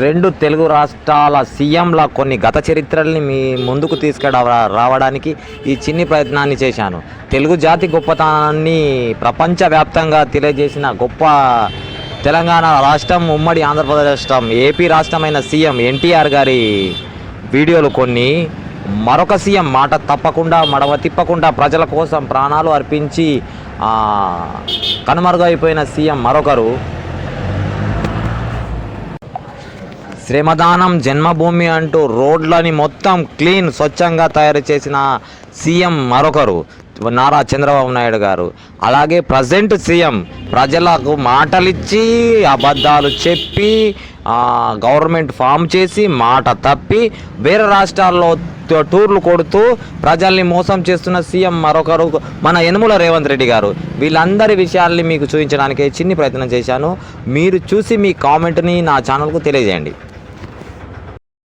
రెండు తెలుగు రాష్ట్రాల సీఎంల కొన్ని గత చరిత్రల్ని మీ ముందుకు రావడానికి ఈ చిన్ని ప్రయత్నాన్ని చేశాను. తెలుగు జాతి గొప్పతనాన్ని ప్రపంచవ్యాప్తంగా తెలియజేసిన గొప్ప తెలంగాణ రాష్ట్రం, ఉమ్మడి ఆంధ్రప్రదేశ్ రాష్ట్రం, ఏపీ రాష్ట్రమైన సీఎం ఎన్టీఆర్ గారి వీడియోలు కొన్ని. మరొక సీఎం మాట తప్పకుండా మడవ తిప్పకుండా ప్రజల కోసం ప్రాణాలు అర్పించి కనుమరుగైపోయిన సీఎం మరొకరు. శ్రమదానం జన్మభూమి అంటూ రోడ్లని మొత్తం క్లీన్ స్వచ్ఛంగా తయారు చేసిన సీఎం మరొకరు నారా చంద్రబాబు నాయుడు గారు. అలాగే ప్రజెంట్ సీఎం ప్రజలకు మాటలిచ్చి అబద్ధాలు చెప్పి గవర్నమెంట్ ఫామ్ చేసి మాట తప్పి వేరే రాష్ట్రాల్లో టూర్లు కొడుతూ ప్రజల్ని మోసం చేస్తున్న సీఎం మరొకరు మన యనుమల రేవంత్ రెడ్డి గారు. వీళ్ళందరి విషయాల్ని మీకు చూపించడానికి చిన్ని ప్రయత్నం చేశాను. మీరు చూసి మీ కామెంట్ని నా ఛానల్కు తెలియజేయండి.